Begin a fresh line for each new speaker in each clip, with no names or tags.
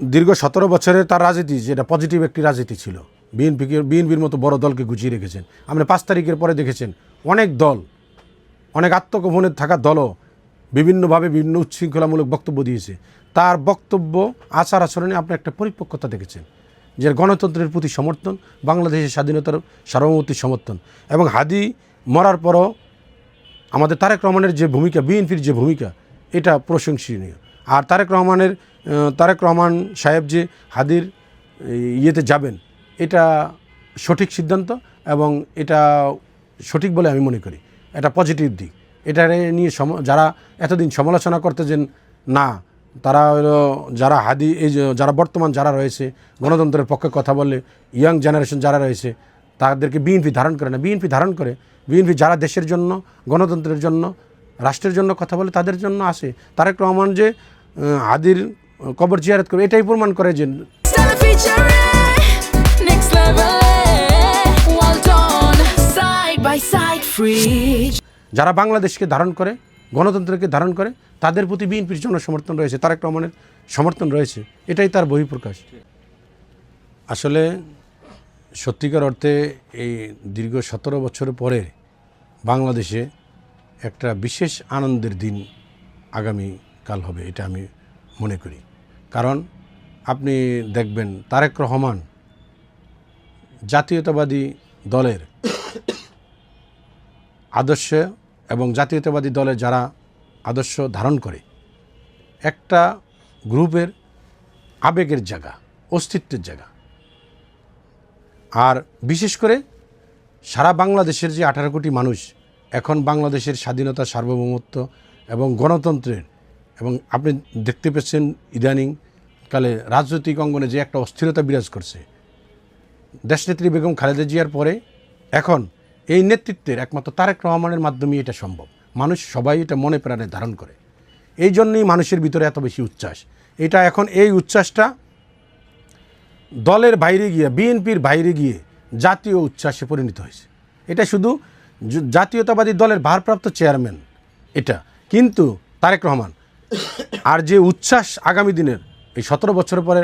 দীর্ঘ 17 বছরের তার রাজনীতি যেটা পজিটিভ একটি রাজনীতি ছিল, বিএনপির মতো বড় দলকে গুছিয়ে রেখেছেন। আপনি 5 তারিখের পরে দেখেছেন অনেক দল, অনেক আত্মগোপনে থাকা দলও বিভিন্নভাবে বিভিন্ন উচ্ছৃঙ্খলামূলক বক্তব্য দিয়েছে। তার বক্তব্য আচার আচরণে আপনি একটা পরিপক্কতা দেখেছেন, যে গণতন্ত্রের প্রতি সমর্থন, বাংলাদেশের স্বাধীনতার সার্বভৌমত্বের সমর্থন। এবং হাদি মরার পরও আমাদের তারেক রহমানের যে ভূমিকা, বিএনপির যে ভূমিকা, এটা প্রশংসনীয়। আর তারেক রহমান সাহেব যে হাদির ইয়েতে যাবেন, এটা সঠিক সিদ্ধান্ত এবং এটা সঠিক বলে আমি মনে করি। এটা পজিটিভ দিক। এটা নিয়ে যারা এতদিন সমালোচনা করতে যেন না, তারা হলো যারা হাদি যারা বর্তমান যারা রয়েছে গণতন্ত্রের পক্ষে কথা বলে, ইয়াং জেনারেশন যারা রয়েছে, তাদেরকে বিএনপি ধারণ করে না। বিএনপি ধারণ করে, বিএনপি যারা দেশের জন্য, গণতন্ত্রের জন্য, রাষ্ট্রের জন্য কথা বলে, তাদের জন্য আসে। তারেক রহমান যে হাদির কবর জিয়ারত করে, এটাই প্রমাণ করে যে যারা বাংলাদেশকে ধারণ করে, গণতন্ত্রকে ধারণ করে, তাদের প্রতি বিএনপির জনসমর্থন রয়েছে, তারেক রহমানের সমর্থন রয়েছে। এটাই তার বহিঃপ্রকাশ। আসলে সত্যিকার অর্থে এই দীর্ঘ 17 বছর পরে বাংলাদেশে একটা বিশেষ আনন্দের দিন আগামীকাল হবে, এটা আমি মনে করি। কারণ আপনি দেখবেন তারেক রহমান জাতীয়তাবাদী দলের আদর্শ এবং জাতীয়তাবাদী দলের যারা আদর্শ ধারণ করে, একটা গ্রুপের আবেগের জায়গা, অস্তিত্বের জায়গা। আর বিশেষ করে সারা বাংলাদেশের যে 18 কোটি মানুষ এখন বাংলাদেশের স্বাধীনতা, সার্বভৌমত্ব এবং গণতন্ত্রের, এবং আপনি দেখতে পেয়েছেন ইদানিং কালে রাজনৈতিক অঙ্গনে যে একটা অস্থিরতা বিরাজ করছে, দেশনেত্রী বেগম খালেদা জিয়ার পরে এখন এই নেতৃত্বের একমাত্র তারেক রহমানের মাধ্যমে এটা সম্ভব। মানুষ সবাই এটা মনে প্রাণে ধারণ করে। এই জন্যই মানুষের ভিতরে এত বেশি উচ্ছ্বাস। এটা এখন এই উচ্ছ্বাসটা দলের বাইরে গিয়ে, বিএনপির বাইরে গিয়ে জাতীয় উচ্ছ্বাসে পরিণত হয়েছে। এটা শুধু জাতীয়তাবাদী দলের ভারপ্রাপ্ত চেয়ারম্যান এটা, কিন্তু তারেক রহমান আর যে উচ্ছ্বাস আগামী দিনের এই 17 বছর পরে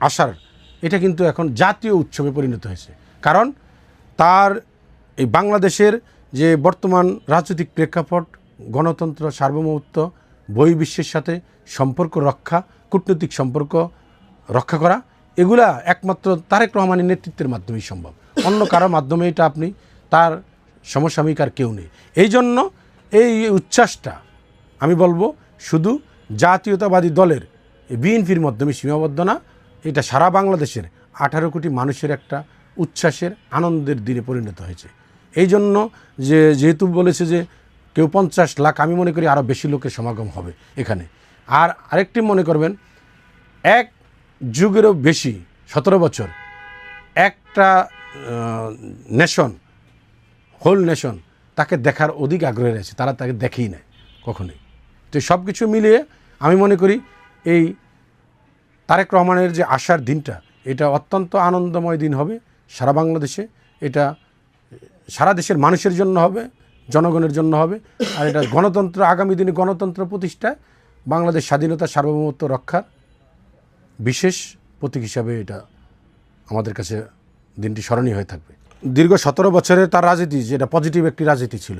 আসার, এটা কিন্তু এখন জাতীয় উৎসবে পরিণত হয়েছে। কারণ তার এই বাংলাদেশের যে বর্তমান রাজনৈতিক প্রেক্ষাপট, গণতন্ত্র, সার্বভৌমত্ব, বহির্বিশ্বের সাথে সম্পর্ক রক্ষা, কূটনৈতিক সম্পর্ক রক্ষা করা, এগুলা একমাত্র তারেক রহমানের নেতৃত্বের মাধ্যমেই সম্ভব। অন্য কারো মাধ্যমে এটা আপনি তার সমসাময়িক আর কেউ নেই। এই জন্য এই উচ্ছ্বাসটা আমি বলবো শুধু জাতীয়তাবাদী দলের বিএনপির মাধ্যমে সীমাবদ্ধ না, এটা সারা বাংলাদেশের 18 কোটি মানুষের একটা উচ্ছ্বাসের, আনন্দের দিনে পরিণত হয়েছে। এই জন্য যেহেতু বলেছে যে কেউ 50 লাখ, আমি মনে করি আরও বেশি লোকের সমাগম হবে এখানে। আর আরেকটি মনে করবেন, এক যুগেরও বেশি 17 বছর একটা নেশন, হোল নেশন তাকে দেখার অধিক আগ্রহ রয়েছে, তারা তাকে দেখেই নেয় কখনোই। তো সব কিছু মিলিয়ে আমি মনে করি এই তারেক রহমানের যে আসার দিনটা, এটা অত্যন্ত আনন্দময় দিন হবে সারা বাংলাদেশে। এটা সারা দেশের মানুষের জন্য হবে, জনগণের জন্য হবে। আর এটা গণতন্ত্র, আগামী দিনে গণতন্ত্র প্রতিষ্ঠায়, বাংলাদেশ স্বাধীনতা, সার্বভৌমত্ব রক্ষার বিশেষ প্রতীক হিসাবে এটা আমাদের কাছে দিনটি স্মরণীয় হয়ে থাকবে। দীর্ঘ 17 বছরের তার রাজনীতি যেটা পজিটিভ একটি রাজনীতি ছিল,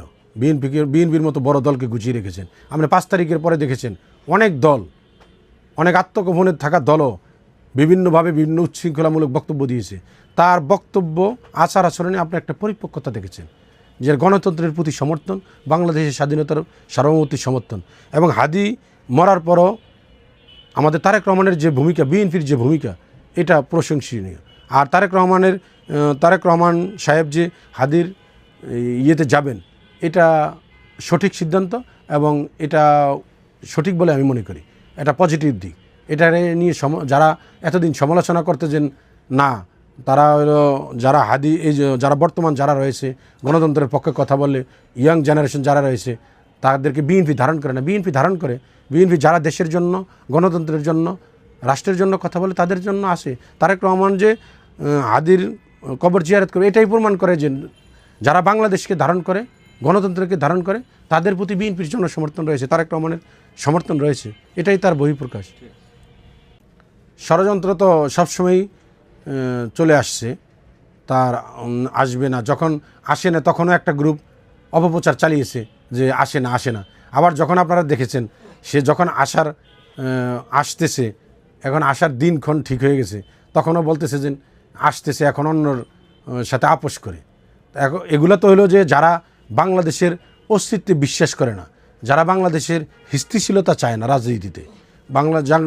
বিএনপির মতো বড় দলকে গুছিয়ে রেখেছেন। আপনি 5 তারিখের পরে দেখেছেন অনেক দল, অনেক আত্মগোপনে থাকা দলও বিভিন্নভাবে বিভিন্ন উচ্ছৃঙ্খলামূলক বক্তব্য দিয়েছে। তার বক্তব্য, আচার আচরণে আপনি একটা পরিপক্কতা দেখেছেন, যে গণতন্ত্রের প্রতি সমর্থন, বাংলাদেশের স্বাধীনতার সার্বভৌমত্বের সমর্থন। এবং হাদি মরার পরও আমাদের তারেক রহমানের যে ভূমিকা, বিএনপির যে ভূমিকা, এটা প্রশংসনীয়। আর তারেক রহমান সাহেব যে হাদির ইয়েতে যাবেন, এটা সঠিক সিদ্ধান্ত এবং এটা সঠিক বলে আমি মনে করি। এটা পজিটিভ দিক। এটা নিয়ে যারা এতদিন সমালোচনা করতে যেন না, তারা হলো যারা যারা বর্তমান যারা রয়েছে গণতন্ত্রের পক্ষে কথা বলে, ইয়াং জেনারেশন যারা রয়েছে, তাদেরকে বিএনপি ধারণ করে না। বিএনপি ধারণ করে, বিএনপি যারা দেশের জন্য, গণতন্ত্রের জন্য, রাষ্ট্রের জন্য কথা বলে, তাদের জন্য আসে। তারেক রহমান যে হাদির কবর জিয়ারত করে, এটাই প্রমাণ করে যে যারা বাংলাদেশকে ধারণ করে, গণতন্ত্রকে ধারণ করে, তাদের প্রতি বিএনপির জনসমর্থন রয়েছে, তারেক রহমানের সমর্থন রয়েছে। এটাই তার বহিঃপ্রকাশ। ষড়যন্ত্র তো সবসময়ই চলে আসছে, তার আসবে না, যখন আসে না তখনও একটা গ্রুপ অপপ্রচার চালিয়েছে যে আসে না। আবার যখন আপনারা দেখেছেন সে যখন আসতেছে, এখন আসার দিনক্ষণ ঠিক হয়ে গেছে, তখনও বলতেছে যে আসতেছে এখন অন্যর সাথে আপোষ করে। এগুলো তো হলো যে যারা বাংলাদেশের অস্তিত্বে বিশ্বাস করে না, যারা বাংলাদেশের স্থিতিশীলতা চায় না রাজনীতিতে,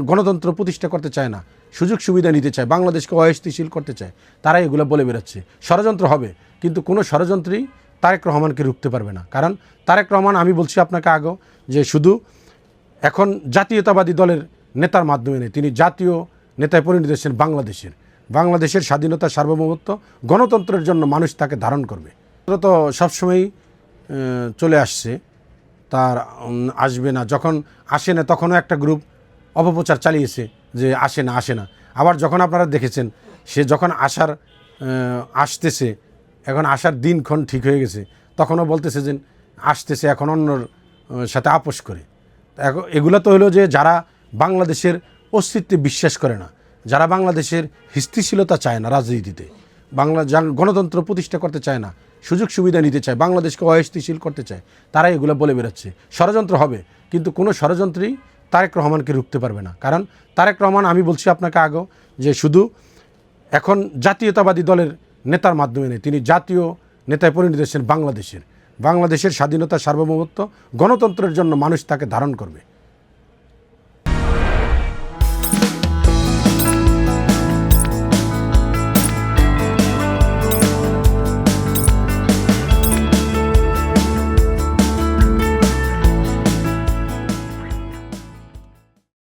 গণতন্ত্র প্রতিষ্ঠা করতে চায় না, সুযোগ সুবিধা নিতে চায়, বাংলাদেশকে অস্থিতিশীল করতে চায়, তারাই এগুলো বলে বেড়াচ্ছে। ষড়যন্ত্র হবে, কিন্তু কোনো ষড়যন্ত্রই তারেক রহমানকে রুখতে পারবে না। কারণ তারেক রহমান, আমি বলছি আপনাকে আগেও, যে শুধু এখন জাতীয়তাবাদী দলের নেতার মাধ্যমে নেই, তিনি জাতীয় নেতায় পরিণত হয়েছেন বাংলাদেশের স্বাধীনতা, সার্বভৌমত্ব, গণতন্ত্রের জন্য মানুষ তাকে ধারণ করবে। এটা তো সবসময়ই চলে আসছে, তার আসবে না, যখন আসে না তখনও একটা গ্রুপ অপপ্রচার চালিয়েছে যে আসে না। আবার যখন আপনারা দেখেছেন সে যখন আসতেছে, এখন আসার দিনক্ষণ ঠিক হয়ে গেছে, তখনও বলতেছে যে আসতেছে এখন অন্যর সাথে আপোষ করে। এগুলো তো হলো যে যারা বাংলাদেশের অস্তিত্বে বিশ্বাস করে না, যারা বাংলাদেশের স্থিতিশীলতা চায় না রাজনীতিতে, গণতন্ত্র প্রতিষ্ঠা করতে চায় না, সুযোগ সুবিধা নিতে চায়, বাংলাদেশকে অস্থিতিশীল করতে চায়, তারাই এগুলো বলে বেড়াচ্ছে। ষড়যন্ত্র হবে, কিন্তু কোনো ষড়যন্ত্রই তারেক রহমানকে রুখতে পারবে না। কারণ তারেক রহমান, আমি বলছি আপনাকে আগেও, যে শুধু এখন জাতীয়তাবাদী দলের নেতার মাধ্যমে নেই, তিনি জাতীয় নেতায় পরিণত হয়েছেন বাংলাদেশের স্বাধীনতা, সার্বভৌমত্ব, গণতন্ত্রের জন্য মানুষ তাকে ধারণ করবে।